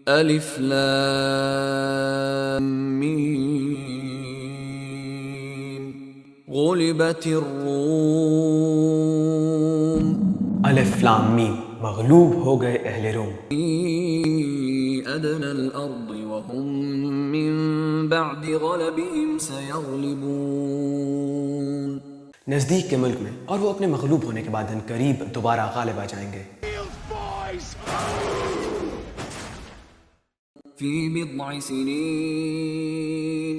الف لام میم غلبت الروم الف لام میم مغلوب ہو گئے اہل روم فی ادنى الارض وهم من بعد غلبهم سيغلبون. نزدیک کے ملک میں، اور وہ اپنے مغلوب ہونے کے بعد ان قریب دوبارہ غالب آ جائیں گے. في بضع سنين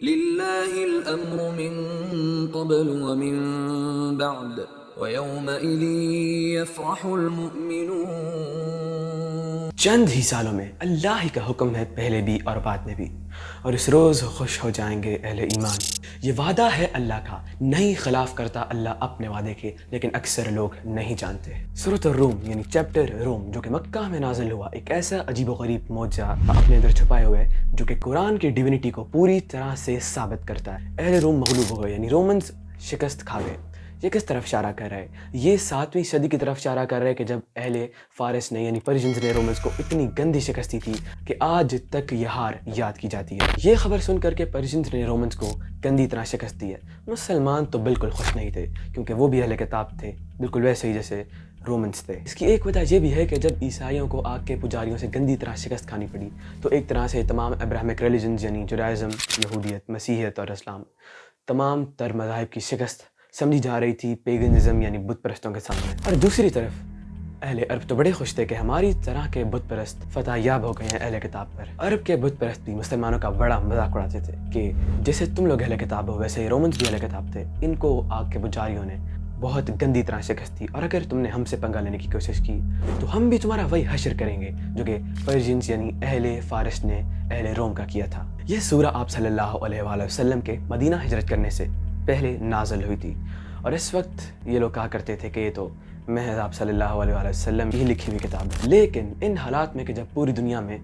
لله الأمر من قبل ومن بعد ويومئذ يفرح المؤمنون. چند ہی سالوں میں اللہ ہی کا حکم ہے، پہلے بھی اور بعد میں بھی، اور اس روز خوش ہو جائیں گے اہل ایمان. یہ وعدہ ہے اللہ کا، نہیں خلاف کرتا اللہ اپنے وعدے کے، لیکن اکثر لوگ نہیں جانتے. سورۃ الروم یعنی چیپٹر روم، جو کہ مکہ میں نازل ہوا، ایک ایسا عجیب و غریب معجزہ اپنے اندر چھپائے ہوئے جو کہ قرآن کی ڈیوینٹی کو پوری طرح سے ثابت کرتا ہے. اہل روم مغلوب ہو گئے یعنی رومنز شکست کھا گئے. یہ کس طرف اشارہ کر رہا ہے؟ یہ 7ویں صدی کی طرف اشارہ کر رہا ہے کہ جب اہل فارس نے یعنی پرشینز نے رومنز کو اتنی گندی شکست دی تھی کہ آج تک یہ ہار یاد کی جاتی ہے. یہ خبر سن کر کے پرشینز نے رومنز کو گندی طرح شکست دی ہے. مسلمان تو بالکل خوش نہیں تھے، کیونکہ وہ بھی اہل کتاب تھے، بالکل ویسے ہی جیسے رومنز تھے. اس کی ایک وجہ یہ بھی ہے کہ جب عیسائیوں کو آگ کے پجاریوں سے گندی طرح شکست کھانی پڑی، تو ایک طرح سے تمام ابراہمک ریلیجنز یعنی جوڈائزم، یہودیت، مسیحیت اور اسلام، تمام تر مذاہب کی شکست سمجھی جا رہی تھی پیگنزم یعنی بت پرستوں کے سامنے. اور دوسری طرف اہل عرب تو بڑے خوش تھے کہ ہماری طرح کے بت پرست فتح یاب ہو گئے ہیں اہل کتاب پر. عرب کے بت پرست بھی مسلمانوں کا بڑا مذاق اڑاتے تھے کہ جیسے تم لوگ اہل کتاب ہو ویسے ہی رومنز بھی اہل کتاب تھے، ان کو آگ کے پجاریوں نے بہت گندی طرح شکست دی، اور اگر تم نے ہم سے پنگا لینے کی کوشش کی تو ہم بھی تمہارا وہی حشر کریں گے جو کہ پرشینز یعنی اہل فارس نے اہل روم کا کیا تھا. یہ سورہ آپ صلی اللہ علیہ وآلہ وسلم کے مدینہ ہجرت کرنے سے پہلے نازل ہوئی تھی، اور اس وقت یہ لوگ کہا کرتے تھے کہ یہ تو محض آپ صلی اللہ علیہ وآلہ وسلم کی لکھی ہوئی کتاب ہے. لیکن ان حالات میں کہ جب پوری دنیا میں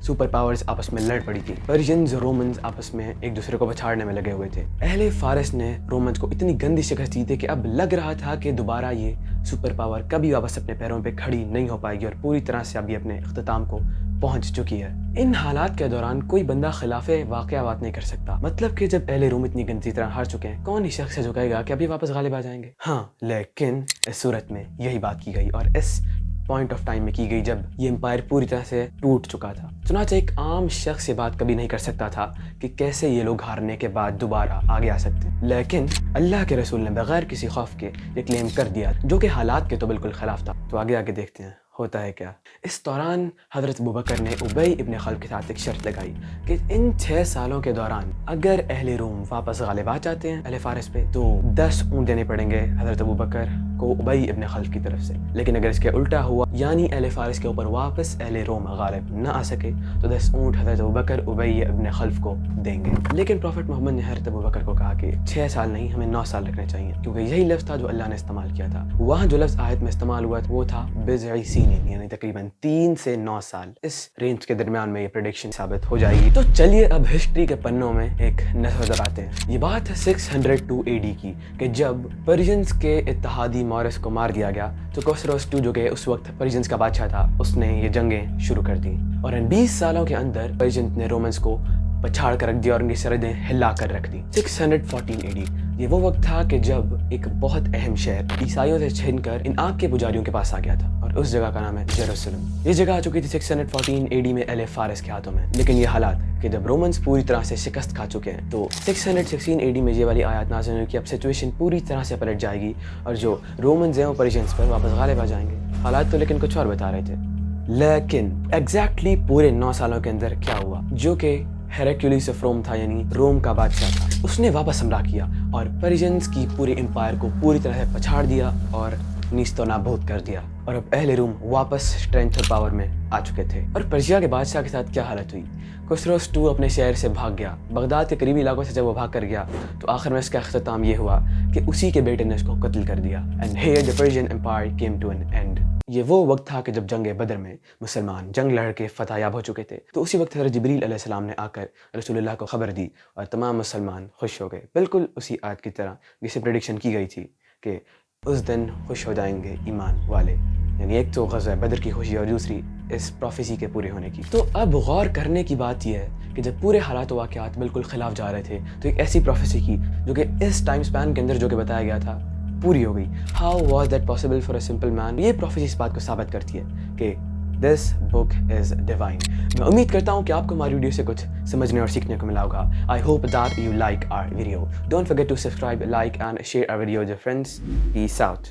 سپر پاورز آپس میں لڑ پڑی تھی، پرشینز اور رومنز آپس میں ایک دوسرے کو پچھاڑنے میں لگے ہوئے تھے، اہل فارس نے رومنز کو اتنی گندی شکست دی تھی کہ اب لگ رہا تھا کہ دوبارہ یہ سپر پاور کبھی واپس اپنے پیروں پہ کھڑی نہیں ہو پائے گی، اور پوری طرح سے اب یہ اپنے اختتام کو پہنچ چکی ہے. ان حالات کے دوران کوئی بندہ خلاف واقعہ بات نہیں کر سکتا. مطلب کہ جب اہل روم اتنی گندی طرح ہار چکے ہیں، کون ہی شخص ہے جو کہے گا کہ ابھی واپس غالب آ جائیں گے؟ ہاں، لیکن اس صورت میں یہی بات کی گئی، اور اس پوائنٹ آف ٹائم میں کی گئی جب یہ امپائر پوری طرح سے ٹوٹ چکا تھا. چنانچہ ایک عام شخص یہ بات کبھی نہیں کر سکتا تھا کہ کیسے یہ لوگ ہارنے کے بعد دوبارہ آگے آ سکتے ہیں، لیکن اللہ کے رسول نے بغیر کسی خوف کے یہ کلیم کر دیا، جو کہ حالات کے تو بالکل خلاف تھا. تو آگے آگے دیکھتے ہیں ہوتا ہے کیا. اس دوران حضرت ابوبکر نے ابی ابن خلف کے ساتھ ایک شرط لگائی کہ ان 6 سالوں کے دوران اگر اہل روم واپس غالب آ جاتے ہیں اہل فارس پہ تو 10 اونٹ دینے پڑیں گے حضرت ابوبکر کو ابی ابن خلف کی طرف سے. لیکن اگر اس کے الٹا ہوا یعنی اہل فارس کے اوپر واپس اہل روم غالب نہ آ سکے تو 10 اونٹ حضرت ابوبکر ابی ابن خلف کو دیں گے. لیکن پروفٹ محمد نے حضرت ابوبکر کو کہا کہ 6 سال نہیں، ہمیں 9 سال رکھنے چاہیے، کیونکہ یہی لفظ تھا جو اللہ نے استعمال کیا تھا. وہاں جو لفظ آیت میں استعمال ہوا وہ تھا بضع سنین، یعنی تقریباً 3 سے 9 سال. اس رینج کے درمیان میں یہ پریڈکشن ثابت ہو جائے گی. تو چلیے اب ہسٹری کے پنوں میں ایک نظر دراتے ہیں. یہ بات ہے 602 AD کی کہ جب پرشینز کے اتحادی مورس کو مار دیا گیا تو کوسروس II جو کہ اس وقت پرشینز کا بادشاہ تھا، اس نے یہ جنگیں شروع کر دی، اور ان 20 سالوں کے اندر پرشینز نے رومنز کو پچھاڑ کر رکھ دیا اور ان کی سرحدیں ہلا کر رکھ دی. 614 AD یہ وہ وقت تھا کہ جب ایک بہت اہم شہر عیسائیوں سے چھن کر ان آگ کے پجاریوں کے پاس آ گیا تھا، اور اس جگہ کا نام ہے یروشلم. یہ جگہ آ چکی تھی 614 AD میں اہل فارس کے ہاتھوں میں. لیکن یہ حالات کہ جب رومنز پوری طرح سے شکست کھا چکے ہیں تو 616 AD میں یہ والی آیات نازل ہوئی کہ اب سچویشن پوری طرح سے پلٹ جائے گی، اور جو رومنز ہیں وہ پرشینز پر واپس غالب آ جائیں گے. حالات تو لیکن کچھ اور بتا رہے تھے. لیکن ایگزیکٹلی پورے 9 سالوں کے اندر کیا ہوا، جو کہ ہیراکلیوس آف روم تھا یعنی روم کا بادشاہ تھا، اس نے واپس حملہ کیا اور پرشینز کی پوری امپائر کو پوری طرح سے پچھاڑ دیا اور نیست و نابود کر دیا. اور اب اہل روم واپس اسٹرینتھ اور پاور میں آ چکے تھے. اور پرشیا کے بادشاہ کے ساتھ کیا حالت ہوئی؟ کوسروس II اپنے شہر سے بھاگ گیا. بغداد کے قریبی علاقوں سے جب وہ بھاگ کر گیا تو آخر میں اس کا اختتام یہ ہوا کہ اسی کے بیٹے نے اس کو قتل کر دیا. And here the Persian Empire came to an end. یہ وہ وقت تھا کہ جب جنگ بدر میں مسلمان جنگ لڑ کے فتح یاب ہو چکے تھے. تو اسی وقت حضرت جبریل علیہ السلام نے آ کر رسول اللہ کو خبر دی اور تمام مسلمان خوش ہو گئے، بالکل اسی آیت کی طرح جسے پریڈکشن کی گئی تھی کہ اس دن خوش ہو جائیں گے ایمان والے. یعنی ایک تو غزوہ بدر کی خوشی اور دوسری اس پروفیسی کے پورے ہونے کی. تو اب غور کرنے کی بات یہ ہے کہ جب پورے حالات و واقعات بالکل خلاف جا رہے تھے تو ایک ایسی پروفیسی کی جو کہ اس ٹائم سپین کے اندر جو کہ بتایا گیا تھا پوری ہو گئی. How was that possible for a simple man? یہ پروفیسی اس بات کو ثابت کرتی ہے کہ دس بک از ڈیوائن. میں امید کرتا ہوں کہ آپ کو ہماری ویڈیو سے کچھ سمجھنے اور سیکھنے کو ملا ہوگا. I hope that you like our video. Don't forget to subscribe, like and share our video with your friends. Peace out.